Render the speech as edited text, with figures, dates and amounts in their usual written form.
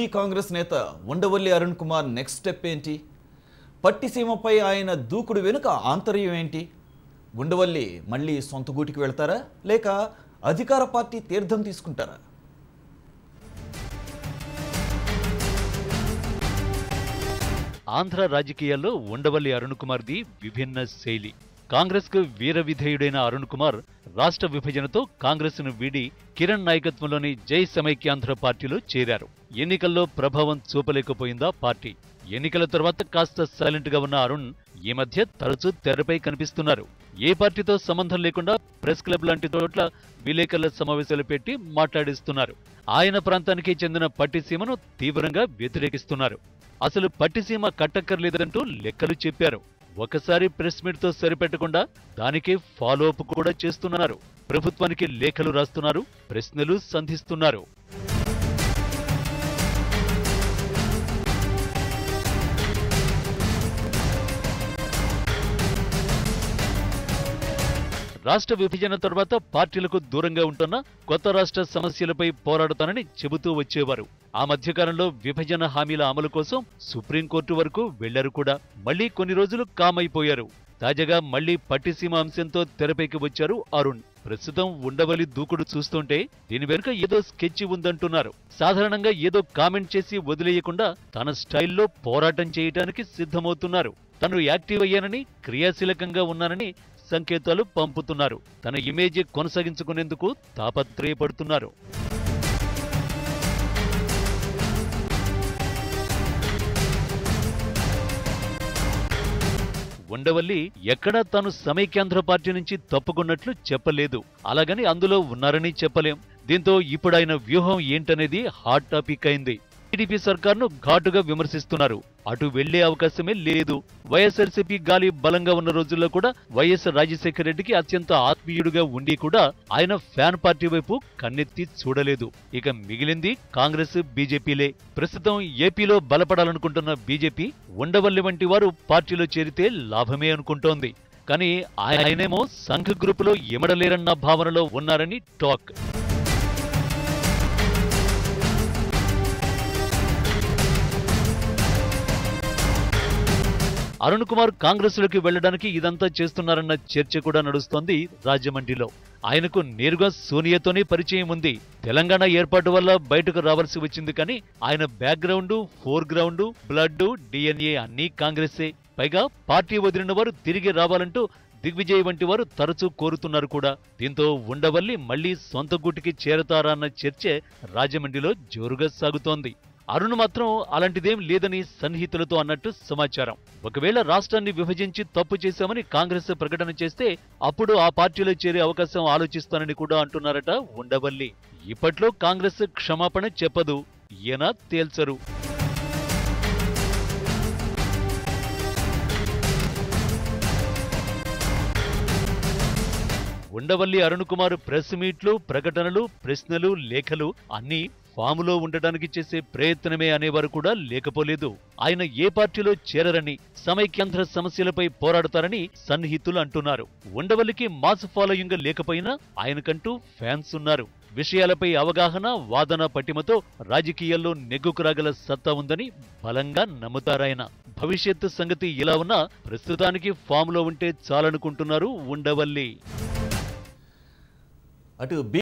కాంగ్రెస్ నేత Undavalli Arun Kumar next step ఏంటి? పట్టిసీమపై ఆయన దూకుడు వెనుక ఆంతర్యం ఏంటి? ఉండవల్లి మళ్ళీ సొంత గూటికి వెళ్తారా లేక అధికార పార్టీ తీర్థం తీసుకుంటారా? ఆంధ్ర రాజకీయాల్లో ఉండవల్లి అరుణ్ కుమార్ది విభిన్న శైలి. కాంగ్రెస్ కు వీర విధేయుడైన అరుణ్ కుమార్ రాష్ట్ర విభజనతో కాంగ్రెస్ ను వీడి కిరణ్ నాయకత్వంలోని జై సమైక్యాంధ్ర పార్టీలో చేరారు. ఎన్నికల్లో ప్రభావం చూపలేకపోయిందా పార్టీ? ఎన్నికల తర్వాత కాస్త సైలెంట్ గా ఉన్న అరుణ్ ఈ మధ్య తరచూ తెరపై కనిపిస్తున్నారు. ఏ పార్టీతో సంబంధం లేకుండా ప్రెస్ క్లబ్ లాంటి చోట్ల విలేకరుల సమావేశాలు పెట్టి మాట్లాడిస్తున్నారు. ఆయన ప్రాంతానికి చెందిన పట్టిసీమను తీవ్రంగా వ్యతిరేకిస్తున్నారు. అసలు పట్టిసీమ కట్టక్కర్లేదంటూ లెక్కలు చెప్పారు. ఒకసారి ప్రెస్ మీట్ తో సరిపెట్టకుండా దానికి ఫాలో అప్ కూడా చేస్తున్నారు. ప్రభుత్వానికి లేఖలు రాస్తున్నారు, ప్రశ్నలు సంధిస్తున్నారు. రాష్ట్ర విభజన తర్వాత పార్టీలకు దూరంగా ఉంటున్న కొత్త రాష్ట్ర సమస్యలపై పోరాడుతానని చెబుతూ వచ్చేవారు. ఆ మధ్యకాలంలో విభజన హామీల అమలు కోసం సుప్రీంకోర్టు వరకు వెళ్లారు కూడా. మళ్లీ కొన్ని రోజులు కామైపోయారు. తాజాగా మళ్లీ పట్టిసీమ అంశంతో తెరపైకి వచ్చారు అరుణ్. ప్రస్తుతం ఉండవల్లి దూకుడు చూస్తుంటే దీని వెనుక ఏదో స్కెచ్ ఉందంటున్నారు. సాధారణంగా ఏదో కామెంట్ చేసి వదిలేయకుండా తన స్టైల్లో పోరాటం చేయడానికి సిద్ధమవుతున్నారు. తను యాక్టివ్ అయ్యానని, క్రియాశీలకంగా ఉన్నానని సంకేతాలు పంపుతున్నారు. తన ఇమేజ్ కొనసాగించుకునేందుకు తాపత్రయపడుతున్నారు. ఉండవల్లి ఎక్కడా తాను సమైక్యాంధ్ర పార్టీ నుంచి తప్పుకున్నట్లు చెప్పలేదు. అలాగని అందులో ఉన్నారని చెప్పలేం. దీంతో ఇప్పుడు ఆయన వ్యూహం ఏంటనేది హాట్ టాపిక్ అయింది. టీడీపీ సర్కార్ను ఘాటుగా విమర్శిస్తున్నారు. అటు వెళ్లే అవకాశమే లేదు. వైఎస్ఆర్సీపీ గాలి బలంగా ఉన్న రోజుల్లో కూడా వైఎస్ రాజశేఖర రెడ్డికి అత్యంత ఆత్మీయుడుగా ఉండి కూడా ఆయన ఫ్యాన్ పార్టీ వైపు కన్నెత్తి చూడలేదు. ఇక మిగిలింది కాంగ్రెస్, బీజేపీలే. ప్రస్తుతం ఏపీలో బలపడాలనుకుంటున్న బీజేపీ ఉండవల్లి వంటి వారు పార్టీలో చేరితే లాభమే అనుకుంటోంది. కానీ ఆయనేమో సంఘ్ గ్రూపులో ఇమడలేరన్న భావనలో ఉన్నారని టాక్. అరుణ్ కుమార్ కాంగ్రెస్ లోకి వెళ్లడానికి ఇదంతా చేస్తున్నారన్న చర్చ కూడా నడుస్తోంది రాజమండ్రిలో. ఆయనకు నేరుగా సోనియాతోనే పరిచయం ఉంది. తెలంగాణ ఏర్పాటు వల్ల బయటకు రావాల్సి వచ్చింది. కానీ ఆయన background, four ground, blood, DNA అన్నీ కాంగ్రెసే. పైగా పార్టీ వదిలిన వారు తిరిగి రావాలంటూ దిగ్విజయ్ వంటి వారు తరచూ కోరుతున్నారు కూడా. దీంతో ఉండవల్లి మళ్లీ సొంత గూటికి చేరతారా అన్న చర్చ రాజమండ్రిలో జోరుగా సాగుతోంది. అరుణ్ మాత్రం అలాంటిదేం లేదని సన్నిహితులతో అన్నట్టు సమాచారం. ఒకవేళ రాష్ట్రాన్ని విభజించి తప్పు చేశామని కాంగ్రెస్ ప్రకటన చేస్తే అప్పుడు ఆ పార్టీలో చేరే అవకాశం ఆలోచిస్తానని కూడా అంటున్నారట ఉండవల్లి. ఇప్పట్లో కాంగ్రెస్ క్షమాపణ చెప్పదు, ఈయన తేల్చరు. ఉండవల్లి అరుణ్ కుమార్ ప్రెస్ మీట్లు, ప్రకటనలు, ప్రశ్నలు, లేఖలు అన్నీ ఫాములో ఉండటానికి చేసే ప్రయత్నమే అనేవారు కూడా లేకపోలేదు. ఆయన ఏ పార్టీలో చేరరని, సమైక్యాంధ్ర సమస్యలపై పోరాడతారని సన్నిహితులు అంటున్నారు. ఉండవల్లికి మాస్ ఫాలోయింగ్ లేకపోయినా ఆయనకంటూ ఫ్యాన్స్ ఉన్నారు. విషయాలపై అవగాహన, వాదన పటిమతో రాజకీయాల్లో నెగ్గుకురాగల సత్తా ఉందని బలంగా నమ్ముతారాయన. భవిష్యత్తు సంగతి ఇలా ఉన్నా ప్రస్తుతానికి ఫామ్లో ఉంటే చాలనుకుంటున్నారు ఉండవల్లి. అటు